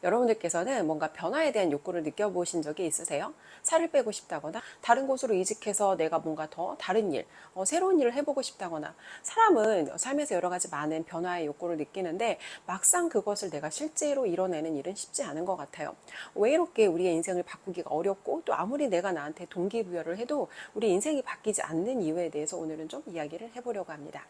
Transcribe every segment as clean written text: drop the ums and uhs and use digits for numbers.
여러분들께서는 뭔가 변화에 대한 욕구를 느껴보신 적이 있으세요? 살을 빼고 싶다거나 다른 곳으로 이직해서 내가 뭔가 더 다른 일, 새로운 일을 해보고 싶다거나 사람은 삶에서 여러 가지 많은 변화의 욕구를 느끼는데 막상 그것을 내가 실제로 이뤄내는 일은 쉽지 않은 것 같아요. 왜 이렇게 우리의 인생을 바꾸기가 어렵고 또 아무리 내가 나한테 동기부여를 해도 우리 인생이 바뀌지 않는 이유에 대해서 오늘은 좀 이야기를 해보려고 합니다.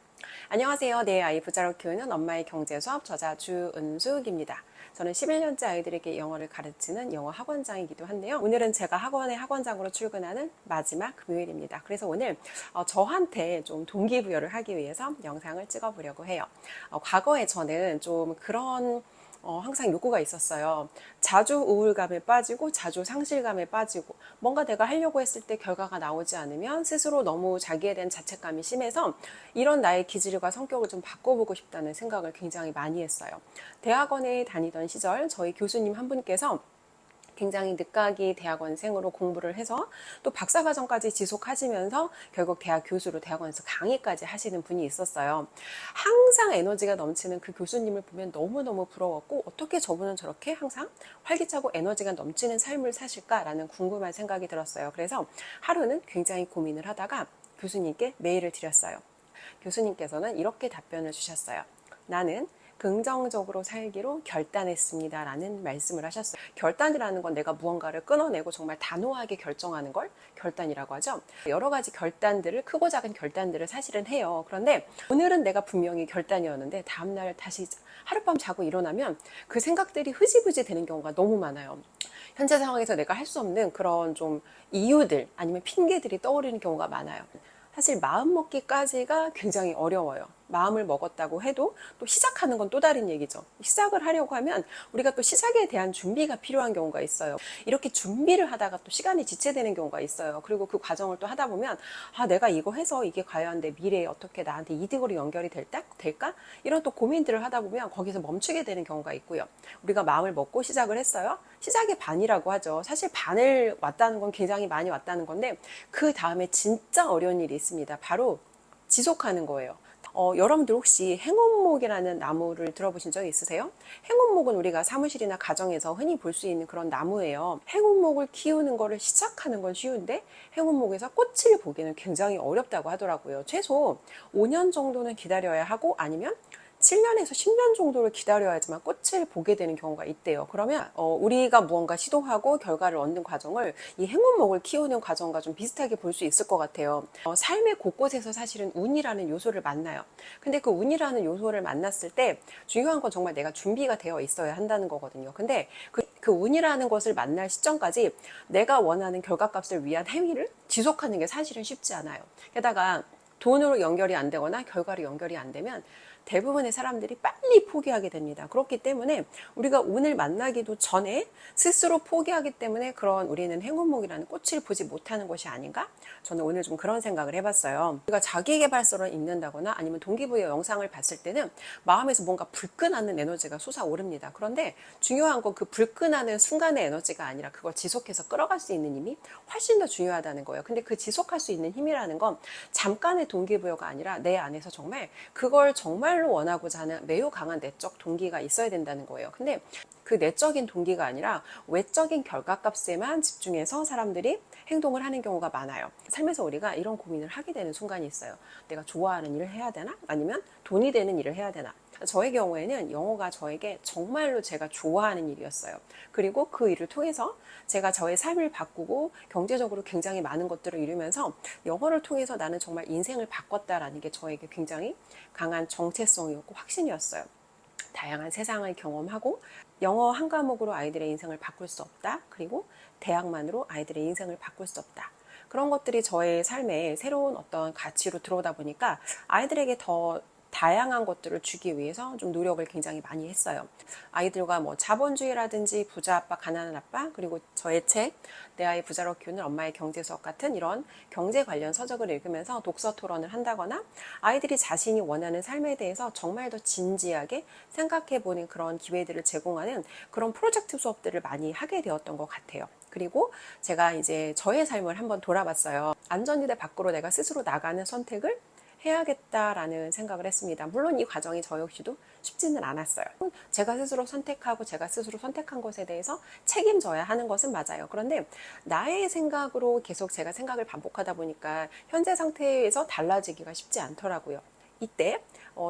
안녕하세요. 내 아이 부자로 키우는 엄마의 경제수업 저자 주은숙입니다. 저는 11년째 아이들에게 영어를 가르치는 영어 학원장이기도 한데요. 오늘은 제가 학원의 학원장으로 출근하는 마지막 금요일입니다. 그래서 오늘 저한테 좀 동기부여를 하기 위해서 영상을 찍어보려고 해요. 과거에 저는 좀 그런 항상 욕구가 있었어요. 자주 우울감에 빠지고 자주 상실감에 빠지고 뭔가 내가 하려고 했을 때 결과가 나오지 않으면 스스로 너무 자기에 대한 자책감이 심해서 이런 나의 기질과 성격을 좀 바꿔보고 싶다는 생각을 굉장히 많이 했어요. 대학원에 다니던 시절 저희 교수님 한 분께서 굉장히 늦가기 대학원생으로 공부를 해서 또 박사과정까지 지속하시면서 결국 대학 교수로 대학원에서 강의까지 하시는 분이 있었어요. 항상 에너지가 넘치는 그 교수님을 보면 너무너무 부러웠고 어떻게 저분은 저렇게 항상 활기차고 에너지가 넘치는 삶을 사실까라는 궁금한 생각이 들었어요. 그래서 하루는 굉장히 고민을 하다가 교수님께 메일을 드렸어요. 교수님께서는 이렇게 답변을 주셨어요. 나는 긍정적으로 살기로 결단했습니다 라는 말씀을 하셨어요. 결단이라는 건 내가 무언가를 끊어내고 정말 단호하게 결정하는 걸 결단이라고 하죠. 여러 가지 결단들을, 크고 작은 결단들을 사실은 해요. 그런데 오늘은 내가 분명히 결단이었는데 다음날 다시 하룻밤 자고 일어나면 그 생각들이 흐지부지 되는 경우가 너무 많아요. 현재 상황에서 내가 할 수 없는 그런 좀 이유들 아니면 핑계들이 떠오르는 경우가 많아요. 사실 마음 먹기까지가 굉장히 어려워요. 마음을 먹었다고 해도 또 시작하는 건 또 다른 얘기죠. 시작을 하려고 하면 우리가 또 시작에 대한 준비가 필요한 경우가 있어요. 이렇게 준비를 하다가 또 시간이 지체되는 경우가 있어요. 그리고 그 과정을 또 하다 보면 내가 이거 해서 이게 과연 내 미래에 어떻게 나한테 이득으로 연결이 될까? 이런 또 고민들을 하다 보면 거기서 멈추게 되는 경우가 있고요. 우리가 마음을 먹고 시작을 했어요. 시작의 반이라고 하죠. 사실 반을 왔다는 건 굉장히 많이 왔다는 건데 그 다음에 진짜 어려운 일이 있습니다. 바로 지속하는 거예요. 여러분들 혹시 행운목이라는 나무를 들어보신 적 있으세요? 행운목은 우리가 사무실이나 가정에서 흔히 볼 수 있는 그런 나무예요. 행운목을 키우는 거를 시작하는 건 쉬운데 행운목에서 꽃을 보기는 굉장히 어렵다고 하더라고요. 최소 5년 정도는 기다려야 하고 아니면 7년에서 10년 정도를 기다려야지만 꽃을 보게 되는 경우가 있대요. 그러면 우리가 무언가 시도하고 결과를 얻는 과정을 이 행운목을 키우는 과정과 좀 비슷하게 볼 수 있을 것 같아요. 삶의 곳곳에서 사실은 운이라는 요소를 만나요. 근데 그 운이라는 요소를 만났을 때 중요한 건 정말 내가 준비가 되어 있어야 한다는 거거든요. 근데 그 운이라는 것을 만날 시점까지 내가 원하는 결과값을 위한 행위를 지속하는 게 사실은 쉽지 않아요. 게다가 돈으로 연결이 안 되거나 결과로 연결이 안 되면 대부분의 사람들이 빨리 포기하게 됩니다. 그렇기 때문에 우리가 운을 만나기도 전에 스스로 포기하기 때문에 그런 우리는 행운목이라는 꽃을 보지 못하는 것이 아닌가? 저는 오늘 좀 그런 생각을 해봤어요. 우리가 자기계발서를 읽는다거나 아니면 동기부여 영상을 봤을 때는 마음에서 뭔가 불끈하는 에너지가 솟아오릅니다. 그런데 중요한 건 그 불끈하는 순간의 에너지가 아니라 그걸 지속해서 끌어갈 수 있는 힘이 훨씬 더 중요하다는 거예요. 근데 그 지속할 수 있는 힘이라는 건 잠깐의 동기부여가 아니라 내 안에서 정말 그걸 정말로 원하고자 하는 매우 강한 내적 동기가 있어야 된다는 거예요. 근데 그 내적인 동기가 아니라 외적인 결과값에만 집중해서 사람들이 행동을 하는 경우가 많아요. 삶에서 우리가 이런 고민을 하게 되는 순간이 있어요. 내가 좋아하는 일을 해야 되나? 아니면 돈이 되는 일을 해야 되나? 저의 경우에는 영어가 저에게 정말로 제가 좋아하는 일이었어요. 그리고 그 일을 통해서 제가 저의 삶을 바꾸고 경제적으로 굉장히 많은 것들을 이루면서 영어를 통해서 나는 정말 인생을 바꿨다라는 게 저에게 굉장히 강한 정체성이었고 확신이었어요. 다양한 세상을 경험하고 영어 한 과목으로 아이들의 인생을 바꿀 수 없다. 그리고 대학만으로 아이들의 인생을 바꿀 수 없다. 그런 것들이 저의 삶에 새로운 어떤 가치로 들어오다 보니까 아이들에게 더 다양한 것들을 주기 위해서 좀 노력을 굉장히 많이 했어요. 아이들과 뭐 자본주의라든지 부자 아빠, 가난한 아빠, 그리고 저의 책, 내 아이 부자로 키우는 엄마의 경제 수업 같은 이런 경제 관련 서적을 읽으면서 독서 토론을 한다거나 아이들이 자신이 원하는 삶에 대해서 정말 더 진지하게 생각해보는 그런 기회들을 제공하는 그런 프로젝트 수업들을 많이 하게 되었던 것 같아요. 그리고 제가 이제 저의 삶을 한번 돌아봤어요. 안전지대 밖으로 내가 스스로 나가는 선택을 해야겠다라는 생각을 했습니다. 물론 이 과정이 저 역시도 쉽지는 않았어요. 제가 스스로 선택하고 제가 스스로 선택한 것에 대해서 책임져야 하는 것은 맞아요. 그런데 나의 생각으로 계속 제가 생각을 반복하다 보니까 현재 상태에서 달라지기가 쉽지 않더라고요. 이때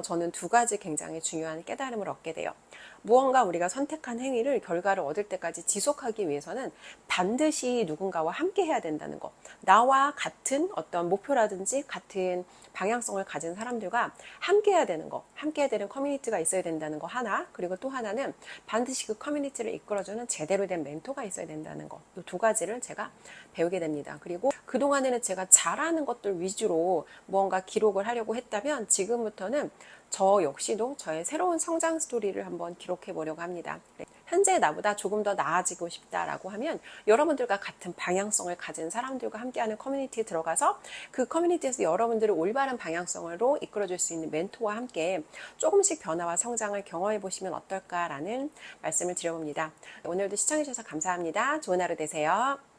저는 두 가지 굉장히 중요한 깨달음을 얻게 돼요. 무언가 우리가 선택한 행위를 결과를 얻을 때까지 지속하기 위해서는 반드시 누군가와 함께 해야 된다는 것. 나와 같은 어떤 목표라든지 같은 방향성을 가진 사람들과 함께 해야 되는 거. 함께 해야 되는 커뮤니티가 있어야 된다는 거 하나. 그리고 또 하나는 반드시 그 커뮤니티를 이끌어주는 제대로 된 멘토가 있어야 된다는 거. 이 두 가지를 제가 배우게 됩니다. 그리고 그동안에는 제가 잘하는 것들 위주로 무언가 기록을 하려고 했다면 지금부터는 저 역시도 저의 새로운 성장 스토리를 한번 기록해 보려고 합니다. 현재 나보다 조금 더 나아지고 싶다라고 하면 여러분들과 같은 방향성을 가진 사람들과 함께하는 커뮤니티에 들어가서 그 커뮤니티에서 여러분들을 올바른 방향성으로 이끌어줄 수 있는 멘토와 함께 조금씩 변화와 성장을 경험해 보시면 어떨까라는 말씀을 드려봅니다. 오늘도 시청해 주셔서 감사합니다. 좋은 하루 되세요.